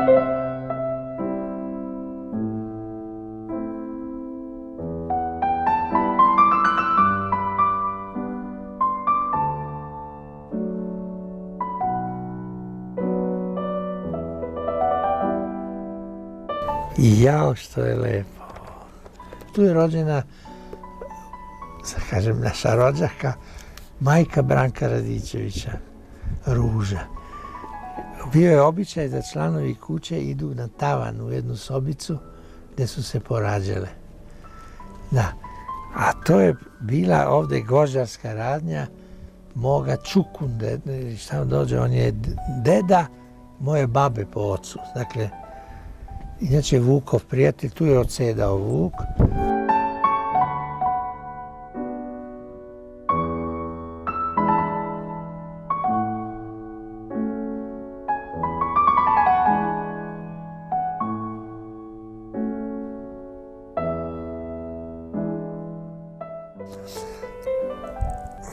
Jao, što je lepo. Tu je rođena, kažem, naša rođaka, majka Branka Radičevića, Ruža. Bio je običaj da članovi kuće idu na tavan u jednu sobicu gdje su se porađale. Da. A to je bila ovdje gožarska radnja moga Čukunde, šta on dođe, on je deda moje babe po ocu. Dakle, inače Vukov prijatelj, tu je odsedao Vuk.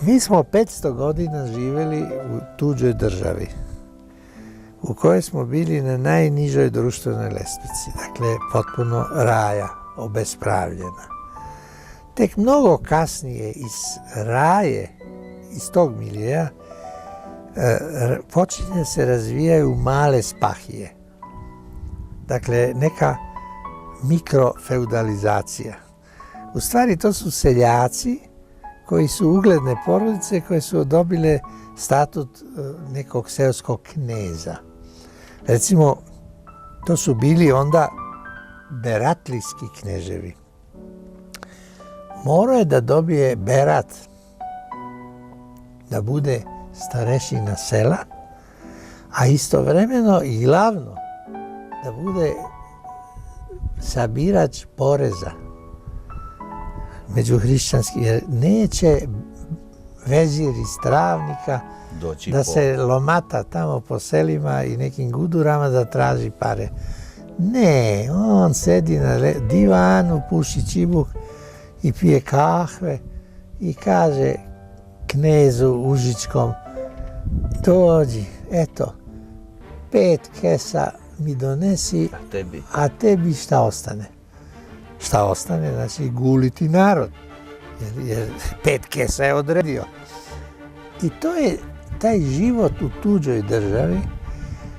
Mi smo 500 godina živjeli u tuđoj državi, u kojoj smo bili na najnižoj društvenoj lestvici, dakle potpuno raja, obespravljena. Tek mnogo kasnije iz raje, iz tog miljeja, počinje se razvijaju male spahije. Dakle, neka mikrofeudalizacija. U stvari to su seljaci koji su ugledne porodice koje su dobile statut nekog seoskog kneza. Recimo, to su bili onda beratlijski kneževi. Morao je da dobije berat, da bude starešina sela, a istovremeno i glavno da bude sabirač poreza među hrišćanski, jer neće vezir iz Travnika da se lomata tamo po selima i nekim gudurama da traži pare. Ne, on sedi na divanu, puši čibuk i pije kahve i kaže knezu Užičkom: dođi, eto, 5 kesa mi donesi, a tebi šta ostane? Šta ostane? Znači guliti narod, jer 5 kesa je odredio. I to je taj život u tuđoj državi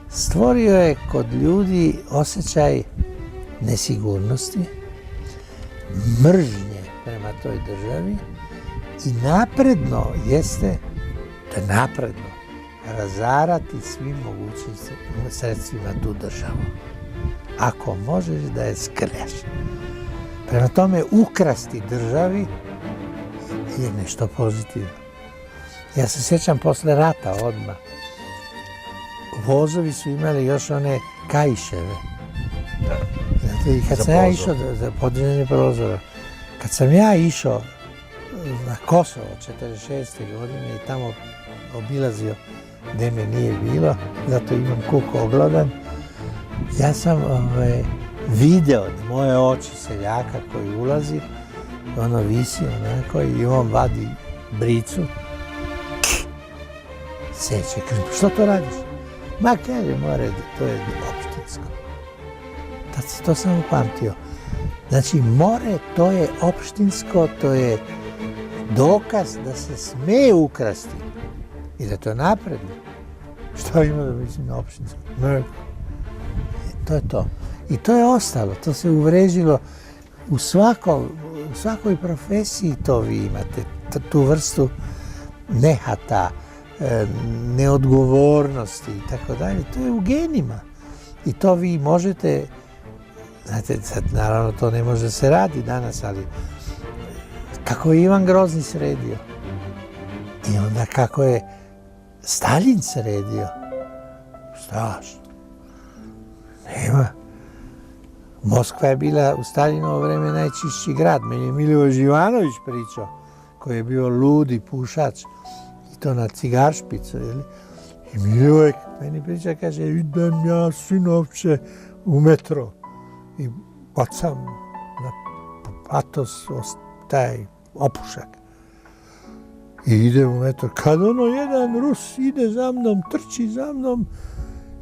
stvorio je kod ljudi osjećaj nesigurnosti, mržnje prema toj državi i napredno jeste da napredno razarati svim mogućim sredstvima tu državu. Ako možeš da je skreš. Prema tome, ukrasti državi je nešto pozitivno. Ja se sjećam posle rata odmah. Vozovi su imali još one kaiševe. Znate, i kad sam ja išao za podizanje prozora, kad sam ja išao na Kosovo 1946. godine i tamo obilazio gde me nije bilo, zato imam kuk oglodan, ja sam video moje oči seljaka koji ulazi, ono visi onako i on vadi bricu, seče, kaže: što to radiš? Ma kaže, more, to je opštinsko. To sam upamtio. Znači, more, to je opštinsko, to je dokaz da se sme ukrasti i da to je napredno. Što ima da mislim na opštinsko? To je to. I to je ostalo, to se uvrežilo u svakoj profesiji, to vi imate, tu vrstu nehata, neodgovornosti i tako dalje, to je u genima. I to vi možete, znate, sad naravno to ne može se radi danas, ali kako je Ivan Grozni sredio i onda kako je Staljin sredio, strašno. Nema. Moskva je bila u Staljinovo vreme najčišći grad. Meni je Milivoj Živanović pričao, koji je bio ludi pušač i to na cigaršpicu. I Milivoj meni priča, kaže: idem ja sinovče u metro i bacam na patos taj opušak. I idem u metro. Kad ono jedan Rus ide za mnom, trči za mnom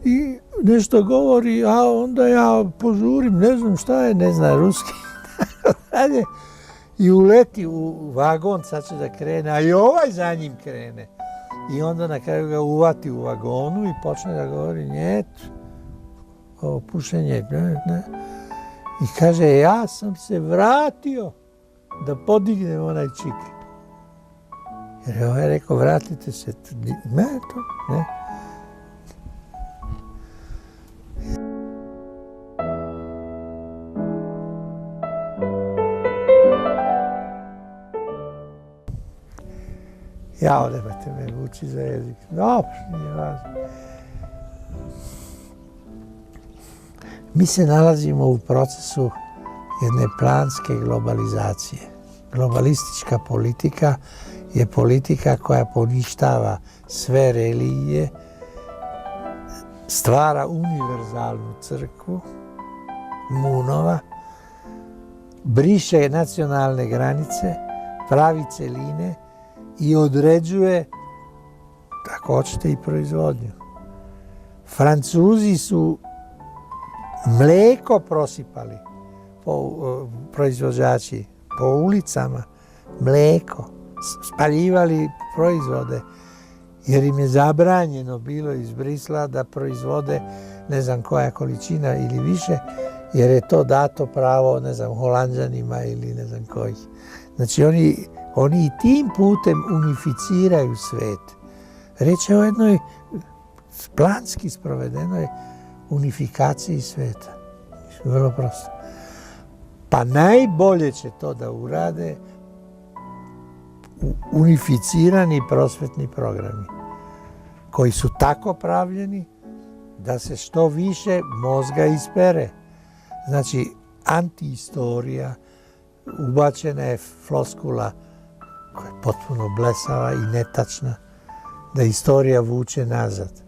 i nešto govori, a onda ja požurim, ne znam šta je, ne zna ruski. I uleti u vagon, sad će da krene, a i ovaj za njim krene. I onda na kraju ga uvati u vagonu i počne da govori njet, ovo pušenje, ne. I kaže, ja sam se vratio da podignem onaj čik. Jer je ovaj rekao, vratite se, ne, to, ne. Jao, nemate me vuči za jezik. Dobro, nije važno. Mi se nalazimo u procesu jedne planske globalizacije. Globalistička politika je politika koja poništava sve religije, stvara univerzalnu crkvu, munova, briše nacionalne granice, pravi celine i određuje, tako hoćete, i proizvodnju. Francuzi su mlijeko prosipali, proizvođači, po ulicama, mlijeko, spaljivali proizvode, jer im je zabranjeno bilo iz Brisla da proizvode ne znam koja količina ili više, jer je to dato pravo, ne znam, Holanđanima ili ne znam kojih. Znači oni i tim putem unificiraju svet. Reč je o jednoj planski sprovedenoj unifikaciji sveta. Vrlo prosto. Pa najbolje će to da urade unificirani prosvetni programi, koji su tako pravljeni da se što više mozga ispere. Znači, antihistorija, ubačena je floskula koja je potpuno blesava i netačna, da istorija vuče nazad.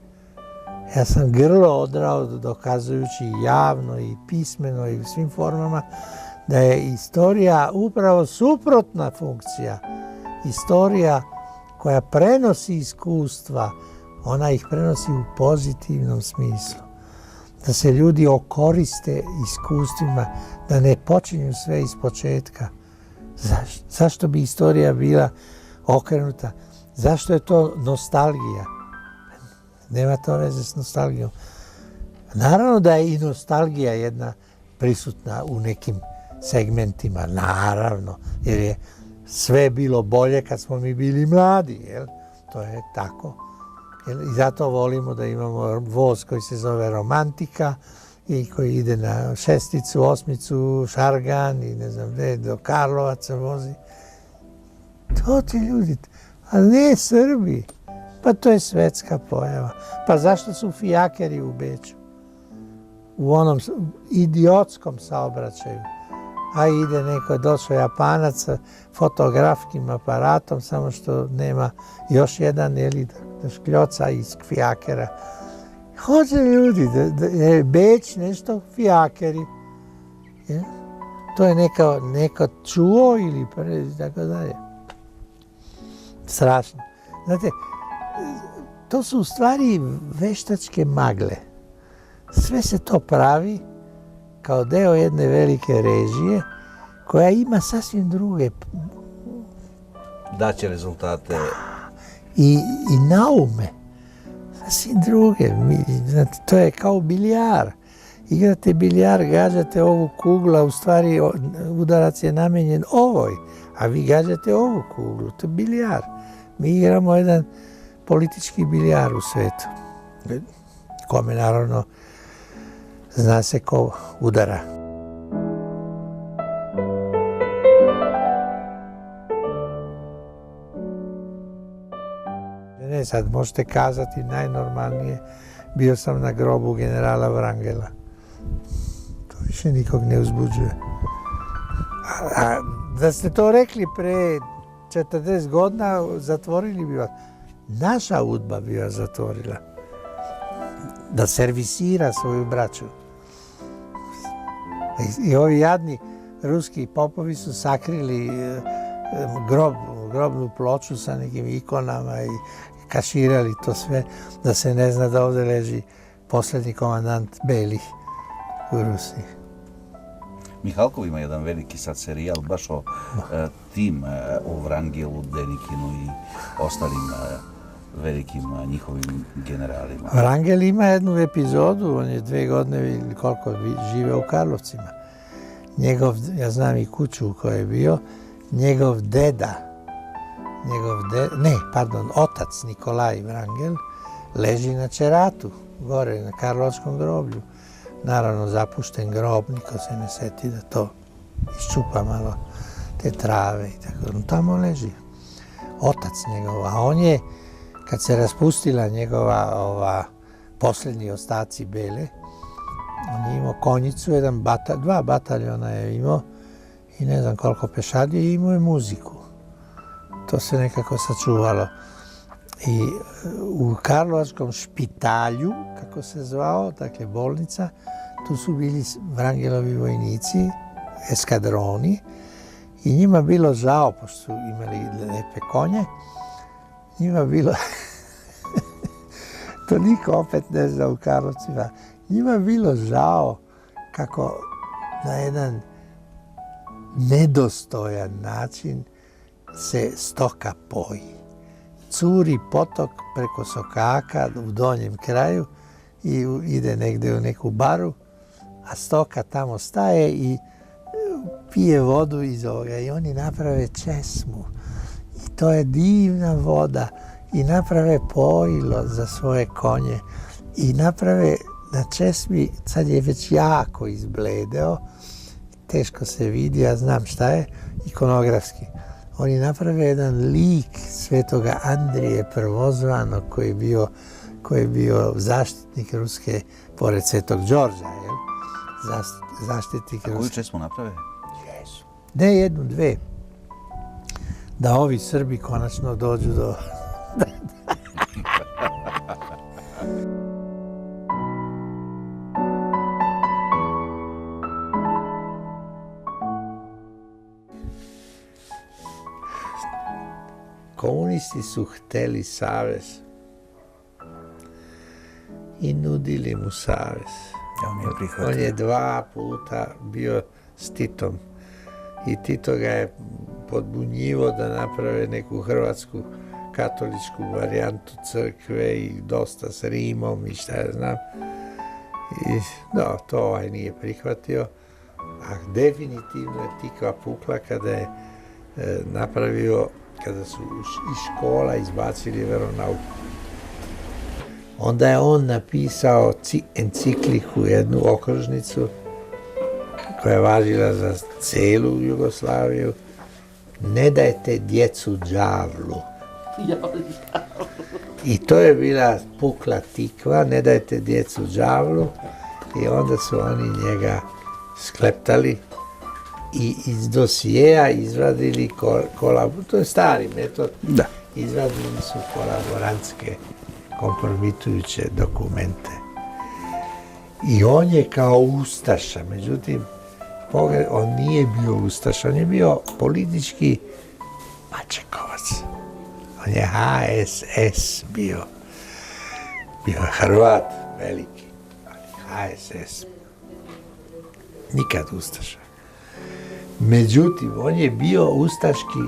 Ja sam grlo odrao dokazujući javno i pismeno i u svim formama da je istorija upravo suprotna funkcija. Istorija koja prenosi iskustva, ona ih prenosi u pozitivnom smislu. Da se ljudi okoriste iskustvima, da ne počinju sve iz početka. Zašto bi istorija bila okrenuta? Zašto je to nostalgija? Nema to veze s nostalgijom. Naravno da je i nostalgija jedna prisutna u nekim segmentima, naravno, jer je sve bilo bolje kad smo mi bili mladi, jel? To je tako. I zato volimo da imamo voz koji se zove Romantika i koji ide na Šesticu, Osmicu, Šargan i ne znam gdje, do Karlovaca vozi. To ti ljudi, ali ne Srbi. Pa to je svetska pojava. Pa zašto su fijakeri u Beču? U onom idiotskom saobraćaju. A ide neko, došao Japanac sa fotografskim aparatom, samo što nema još jedan, jeli, da škljoca iz fijakera. Hoće ljudi, da je Beč nešto fijakeri. Je? To je neko čuo ili tako dalje. Strašno. Znate, to su u stvari veštačke magle. Sve se to pravi kao deo jedne velike režije koja ima sasvim druge daće rezultate i naume sasvim druge. Znate, to je kao bilijar. Igrate bilijar, gađate ovu kuglu, a u stvari udarac je namenjen ovoj, a vi gađate ovu kuglu. To je bilijar. Mi igramo jedan politički bilijar u svetu. Kome naravno zna se ko udara. Ne, sad možete kazati najnormalnije, bio sam na grobu generala Wrangela. To više nikog ne uzbuđuje. A da ste to rekli pre 40 godina, zatvorili bi vas. Naša UDBA bi vas zatvorila. Da servisira svoju braću. I ovi jadni ruski popovi su sakrili grobnu ploču sa nekim ikonama i kaširali to sve, da se ne zna da ovdje leži posljednji komandant belih u Rusiji. Mihalkov ima jedan veliki sad serijal baš o tim, o Vrangelu, Denikinu i ostalim velikim njihovim generalima. Vrangel ima jednu epizodu, on je 2 godine ili koliko žive u Karlovcima. Ja znam i kuću u kojoj je bio, njegov otac Nikolaj Vrangel leži na Čeratu, gore na Karlovačkom groblju. Naravno, zapušten grob, niko se ne seti da to iščupa malo te trave i tako. Tamo leži otac njegov, a on je, kad se raspustila njegova posljednji ostaci bele, on je imao konjicu, 2 bataljona je imao i ne znam koliko pešadija i imao je muziku. To se nekako sačuvalo. I u Karlovačkom špitalju, kako se zvao, dakle bolnica, tu su bili Vrangelovi vojnici, eskadroni, i njima bilo žao, pošto su imali lepe konje, njima bilo, to niko opet ne zna u Karlovcima, njima bilo žao kako na jedan nedostojan način se stoka poji. Curi potok preko sokaka u donjem kraju i ide negdje u neku baru, a stoka tamo staje i pije vodu iz ovoga i oni naprave česmu. I to je divna voda i naprave pojilo za svoje konje i naprave na česmi, sad je već jako izbledeo, teško se vidi, ja znam šta je, ikonografski. Oni naprave jedan lik svetoga Andrije prvozvanog koji je bio zaštitnik Ruske, pored svetog Đorđa, jel? Zaštitnik Ruske. A koju česmu naprave? Jesu. Ne 1, 2. Da ovi Srbi konačno dođu do... Komunisti su hteli savez i nudili mu savez. On je 2 puta bio s Titom i Tito ga je podbunjivo da naprave neku hrvatsku katoličku varijantu crkve i dosta s Rimom i šta ja znam. I to nije prihvatio, a definitivno je tikva pukla kada je napravio, kada su iz škola izbacili veronauku. Onda je on napisao encikliku, jednu okružnicu, koja je važila za celu Jugoslaviju. Ne dajte djecu đavlu. I to je bila pukla tikva, ne dajte djecu đavlu. I onda su oni njega skleptali i iz dosijeja izvadili to je stari metod, izvadili su kolaborantske kompromitujuće dokumente. I on je kao ustaša, međutim, on nije bio ustaša, on je bio politički Mačekovac. On je HSS bio. Bio je Hrvat veliki, ali HSS. Nikad ustaša. Međutim, on je bio ustaški,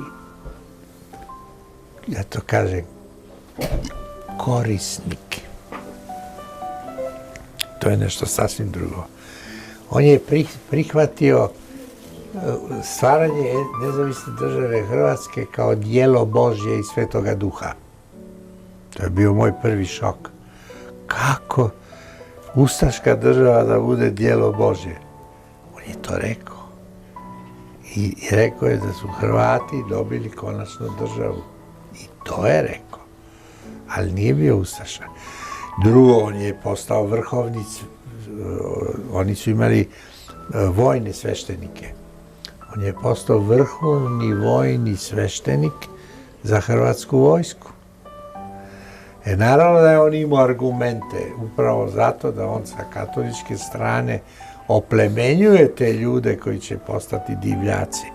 ja to kažem, korisnik. To je nešto sasvim drugo. On je prihvatio stvaranje nezavisne države Hrvatske kao djelo Božje i Svetoga Duha. To je bio moj prvi šok. Kako ustaška država da bude djelo Božje? On je to rekao. I rekao je da su Hrvati dobili konačno državu. I to je rekao. Ali nije bio ustaša. Drugo, on je postao vrhovni, oni su imali vojne sveštenike. On je postao vrhovni vojni sveštenik za hrvatsku vojsku. Naravno da je on imao argumente, upravo zato da on sa katoličke strane oplemenjuje te ljude koji će postati divljaci.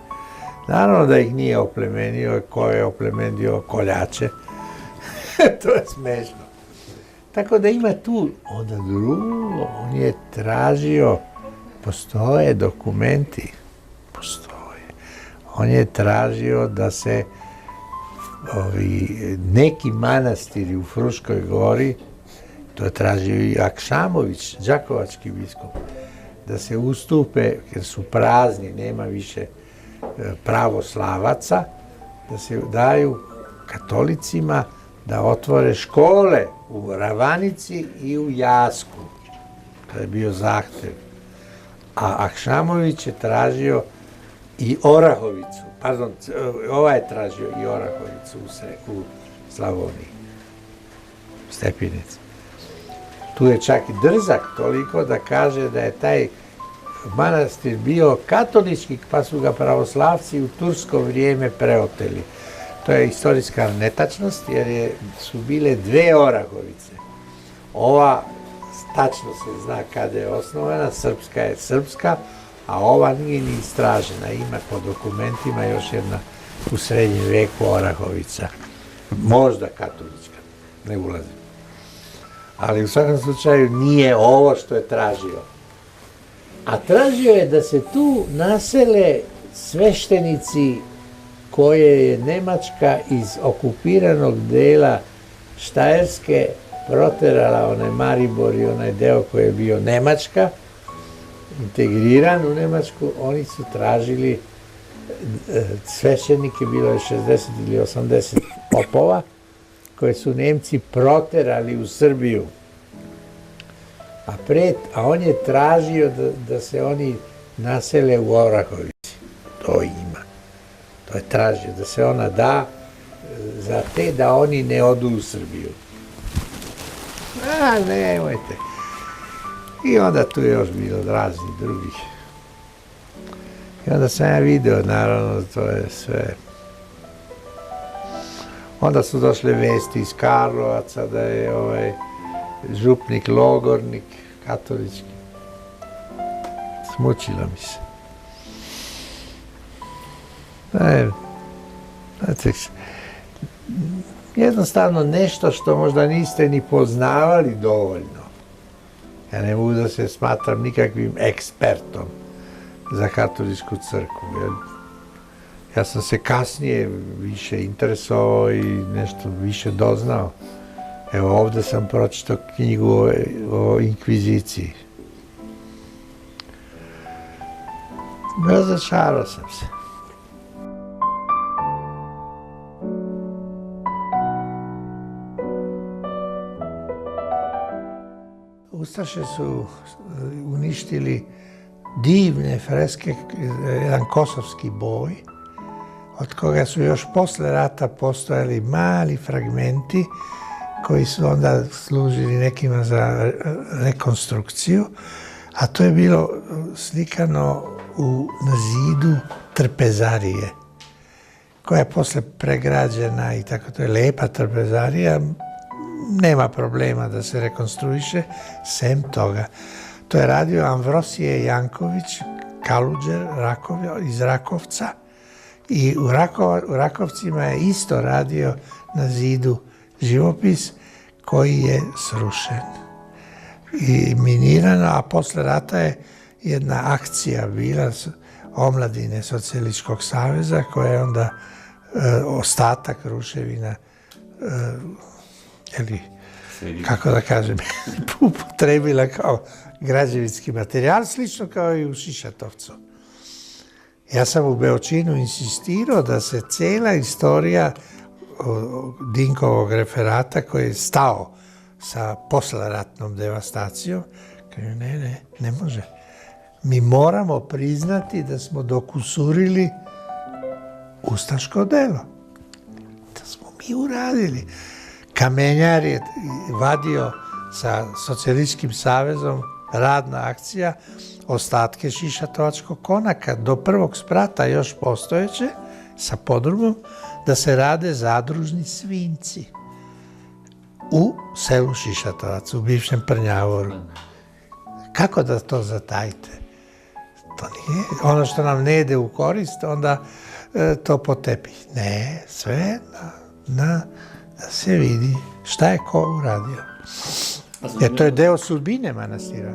Naravno da ih nije oplemenio, ko je oplemenio koljače. To je smešno. Tako da ima tu, onda drugo, on je tražio, postoje dokumenti, on je tražio da se neki manastiri u Fruškoj gori, to je tražio i Akšamović, đakovački biskup, da se ustupe, jer su prazni, nema više pravoslavaca, da se daju katolicima da otvore škole u Ravanici i u Jasku. To je bio zahtev. A Akšamović je tražio i Orahovicu, pardon, ovaj je tražio i Orahovicu u Slavoniji, Stepinici. Tu je čak i drzak toliko da kaže da je taj manastir bio katolički, pa su ga pravoslavci u tursko vrijeme preoteli. To je istorijska netačnost, jer su bile dve Orahovice. Ova, tačno se zna kada je osnovana, srpska je srpska, a ova nije ni istražena. Ima po dokumentima još jedna u srednjem veku Orahovica. Možda katolička, ne ulazim. Ali u svakom slučaju nije ovo što je tražio. A tražio je da se tu nasele sveštenici koje je Nemačka iz okupiranog dela Štajerske proterala, onaj Maribor i onaj deo koji je bio Nemačka, integriran u Nemačku. Oni su tražili sveštenike, bilo je 60 ili 80 popova, koje su Nemci proterali u Srbiju. A on je tražio da se oni nasele u Orahovici. To ima. To je tražio, da se ona da za te da oni ne odu u Srbiju. A, nemojte. I onda tu je još bilo raznih drugih. I onda sam ja video, naravno, to je sve. Onda su došle vesti iz Karlovaca da je župnik Logornik, katolički. Smučilo mi se. Jednostavno nešto što možda niste ni poznavali dovoljno. Ja ne mogu da se smatram nikakvim ekspertom za katoličku crkvu. Ja sam se kasnije više interesovao i nešto više doznao. Evo, ovdje sam pročitao knjigu o inkviziciji. Razočarao sam se. Ustaše su uništili divne freske, jedan kosovski boj, od koga su još posle rata postojali mali fragmenti koji su onda služili nekima za rekonstrukciju, a to je bilo slikano na zidu trpezarije, koja je posle pregrađena i tako, to je lepa trpezarija, nema problema da se rekonstruiše, sem toga. To je radio Amvrosije Janković, kaluđer iz Rakovca, i u Rakovcima je isto radio na zidu živopis koji je srušen i minirano, a posle rata je jedna akcija bila omladine Socijalističkog saveza koja je onda ostatak ruševina, kako da kažem, upotrebila kao građevinski materijal, slično kao i u Šišatovcu. Ja sam u Beočinu insistirao da se cela istorija Dinkovog referata koji je stao sa posleratnom devastacijom, kaže ne može. Mi moramo priznati da smo dokusurili ustaško delo. Da smo mi uradili. Kamenjar je vadio sa Socijalističkim savezom, radna akcija, ostatke Šišatovačkog konaka do prvog sprata još postojeće, sa podrumom, da se rade zadružni svinjci u selu Šišatovac, u bivšem Prnjavoru. Kako da to zatajite? To nije ono što nam ne ide u korist, onda to po tepih. Ne, sve da se vidi šta je ko uradio. Jer to je deo sudbine manastira.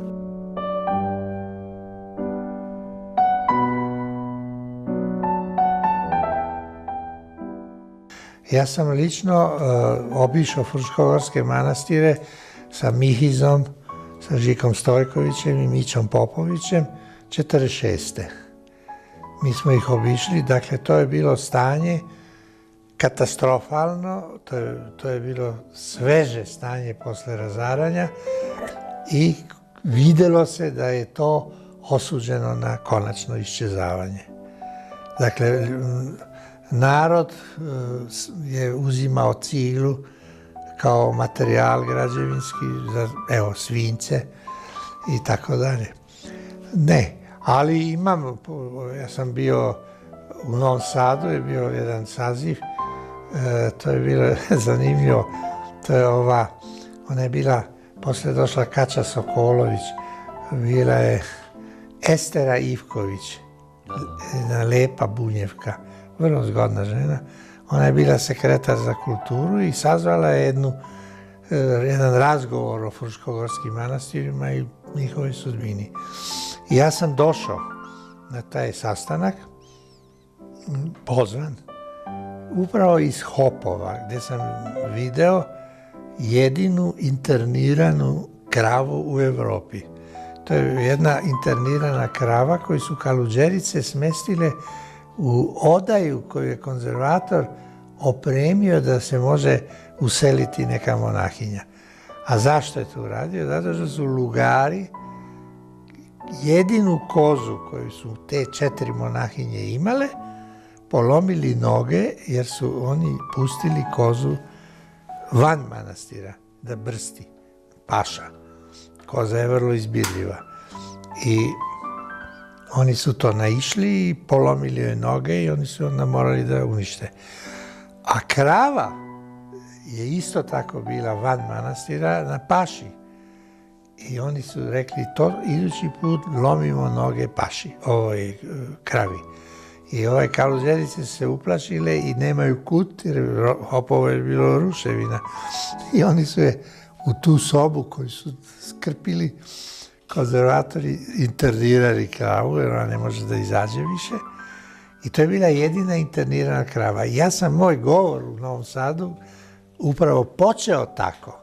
Ja sam lično obišao Fruškogorske manastire sa Mihizom, sa Žikom Stojkovićem i Mićom Popovićem 1946. Mi smo ih obišli, dakle to je bilo stanje katastrofalno, to je bilo sveže stanje posle razaranja i videlo se da je to osuđeno na konačno iščezavanje. Dakle, narod je uzimao ciglu kao materijal građevinski za, evo, svinjce i tako dalje. Ne, ali imam, ja sam bio u Novom Sadu, je bio jedan saziv, to je bilo zanimljivo, to je ona je bila, posle došla Kaća Sokolović, bila je Estera Ivković, jedna lepa bunjevka, vrlo zgodna žena. Ona je bila sekretar za kulturu i sazvala je jedan razgovor o Fruškogorskim manastirima i njihovoj sudbini. I ja sam došao na taj sastanak, pozvan, upravo iz Hopova, gdje sam video jedinu interniranu kravu u Evropi. To je jedna internirana krava koju su Kaluđerice smestile u odaju koju je konzervator opremio da se može useliti neka monahinja. A zašto je to uradio? Zato što su Lugari jedinu kozu koju su te 4 monahinje imale polomili noge jer su oni pustili kozu van manastira da brsti, paša. Koza je vrlo izbirljiva. I oni su to naišli i polomili joj noge i oni su onda morali da unište. A krava je isto tako bila van manastira na paši. I oni su rekli, to idući put lomimo noge paši, ovoj kravi. I ove Kaluđerice se uplašile i nemaju kut, jer Hopovo je bilo ruševina. I oni su je u tu sobu koju su skrpili konzervatori internirali kravu, jer ona ne može da izađe više. I to je bila jedina internirana krava. I ja sam moj govor u Novom Sadu upravo počeo tako.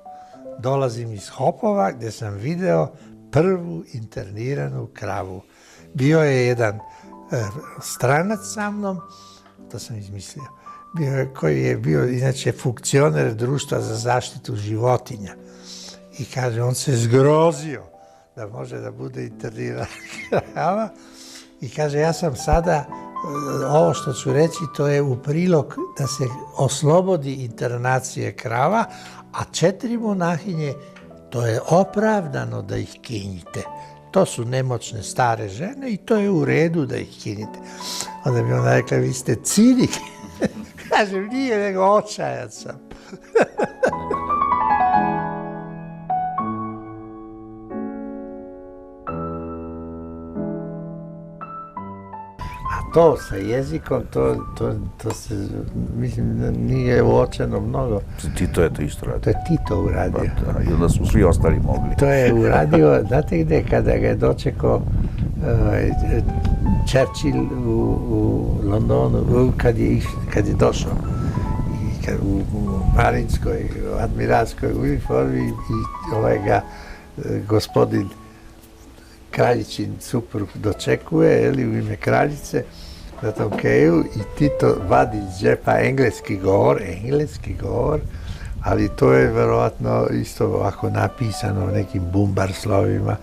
Dolazim iz Hopova gdje sam video prvu interniranu kravu. Bio je jedan stranac sa mnom, to sam izmislio, koji je bio inače funkcioner društva za zaštitu životinja. I kaže, on se zgrozio da može da bude internirana krava. I kaže, ja sam sada, ovo što ću reći, to je u prilog da se oslobodi internacije krava, a 4 monahinje, to je opravdano da ih kinjite. To su nemoćne stare žene i to je u redu da ih kinjite. Onda mi ona rekla, vi ste cinik. Kažem, nije, nego očajan sam. To sa jezikom, to se, mislim, nije uočeno mnogo. Tito je to isto radio. To je Tito uradio. I onda su svi ostali mogli. To je uradio, znate gde, kada ga je dočekao Churchill u Londonu, kad je došao u marinskoj, admiralskoj uniformi i ga gospodin kraljičin suprug dočekuje, u ime kraljice, na tom keju i Tito vadi iz džepa engleski govor, ali to je verovatno isto ovako napisano nekim bumbar slovima,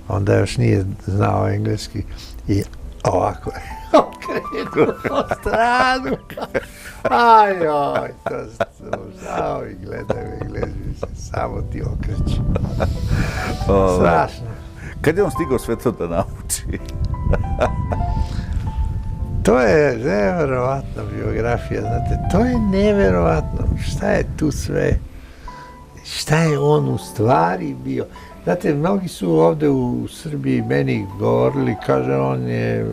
onda još nije znao engleski i ovako okrenuo po stranu. Ajoj, to znao i gledaju se, samo ti okreću. Strašno. Kad je on stigao sve to da nauči? To je neverovatna biografija, znate, to je neverovatno. Šta je tu sve? Šta je on u stvari bio? Znate, mnogi su ovde u Srbiji meni govorili, kaže, on je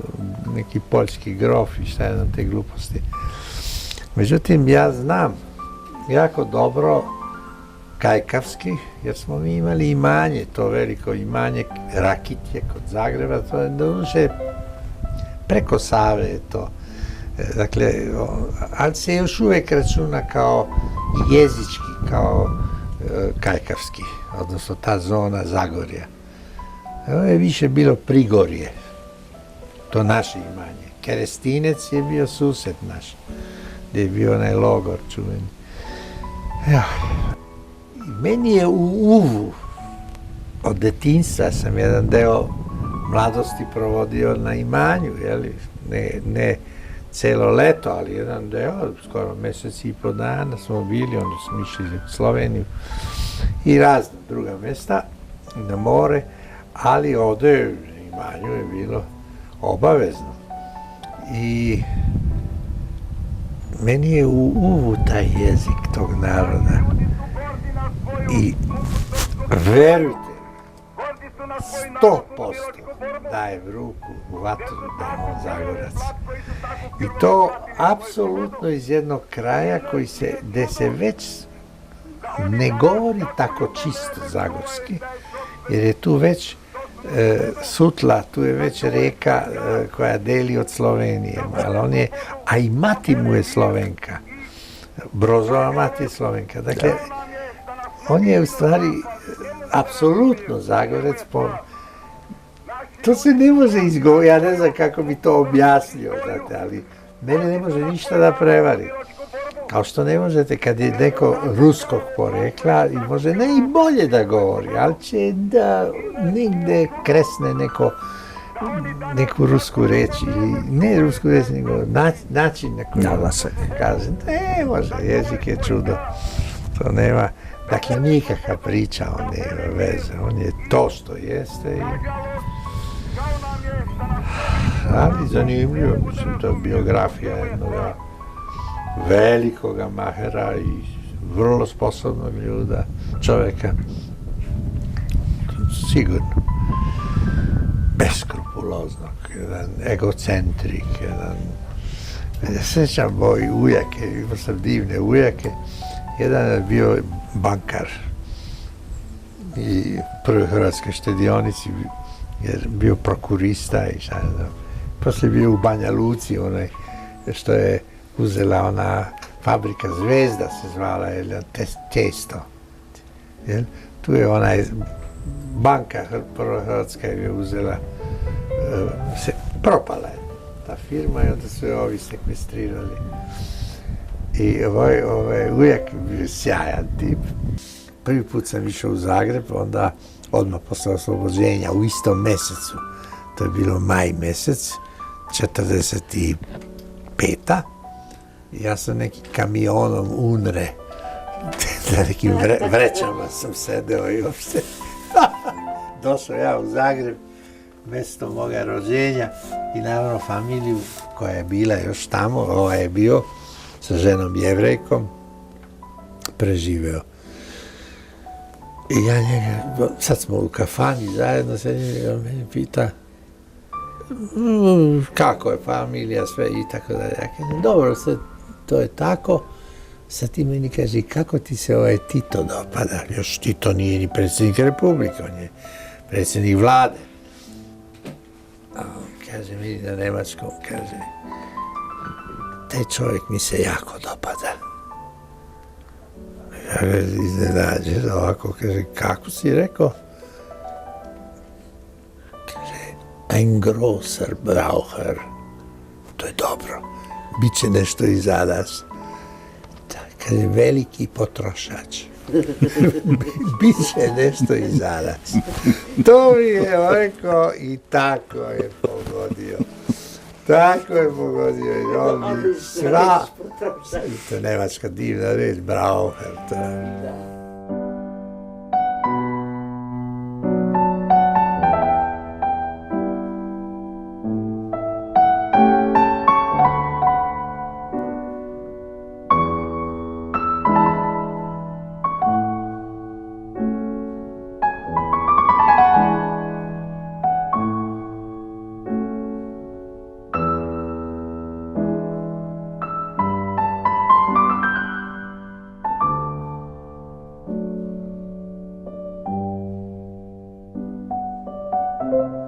neki poljski grof i šta je na te gluposti. Međutim, ja znam jako dobro kajkavski, jer smo mi imali imanje, to veliko imanje, Rakitje kod Zagreba, to je duže preko Save je to. Dakle, ali se još uvijek računa kao jezički, kao kajkavski, odnosno ta zona Zagorja. Ovo je više bilo Prigorje, to naše imanje. Kerestinec je bio sused naš, gdje je bio onaj logor čuveni. Meni je u Uvu, od detinjstva sam jedan deo mladosti provodio na imanju, jeli? Ne celo leto, ali jedan deo, skoro mjesec i po dana smo bili, onda smo išli u Sloveniju i razna druga mjesta na more, ali ovdje na imanju je bilo obavezno. I meni je u Uvu taj jezik tog naroda i verujte, 100% daje ruku u vatru da je on Zagorac. I to apsolutno iz jednog kraja gdje se već ne govori tako čisto zagorski, jer je tu već Sutla, tu je već rijeka koja deli od Slovenije, a i mati mu je Slovenka. Brozova mati je Slovenka. Dakle, on je u stvari apsolutno Zagorec. To se ne može izgovoriti, ja ne znam kako bi to objasnio, znate, ali mene ne može ništa da prevari. Kao što ne možete kad je neko ruskog porekla i može najbolje da govori, ali će da negdje kresne neku rusku reč ili ne rusku reč, nego način na koji kaže. Ne može, jezik je čudo. To nema, dakle nikakva priča, on nema veze, on je to što jeste. Ali zanimljivo, mislim, to je biografija jednog velikoga mahera i vrlo sposobnog čovjeka. Sigurno. Beskrupuloznog, jedan egocentrik, ja sjećam moj ujake, imao sam divne ujake, jedan je bio bankar i prvoj Hrvatskoj štedionici, jer bio prokurista i šta ne znam. Poslije bio u Banja Luci, onaj što je uzela ona fabrika Zvezda se zvala, Testo. Tu je onaj banka prva Hrvatska je uzela, propala je ta firma i onda su je ovi sekvestrirali. I ovaj ujak bio sjajan tip. Prvi put sam išao u Zagreb, onda odmah posle oslobođenja u istom mjesecu, to je bilo maj mjesec, 45. Ja sam nekim kamionom UNRE, na nekim vrećama sam sedeo i uopšte. Došao ja u Zagreb, mjesto moga rođenja i naravno familiju koja je bila još tamo, ovaj je bio sa ženom Jevrejkom, preživeo. I ja njega, sad smo u kafani zajedno, sad njega meni pita kako je familija, sve i tako dalje. Ja kažem, dobro, sad to je tako, sad ti meni kaže, kako ti se ovaj Tito dopada? Još Tito nije ni predsjednik Republike, on je predsjednik vlade. A on kaže meni na njemačkom, kaže, taj čovjek mi se jako dopada. Ja ga iznenađen, ovako kaže, kako si rekao? Kaže, ein großer Braucher. To je dobro, bit će nešto iza nas. Kaže, veliki potrošač. Bit će nešto iza nas. To mi je rekao i tako je pogodio. Tako je pogodio i on mi sva... To je nemačka divna reč, Braucher. Hvala.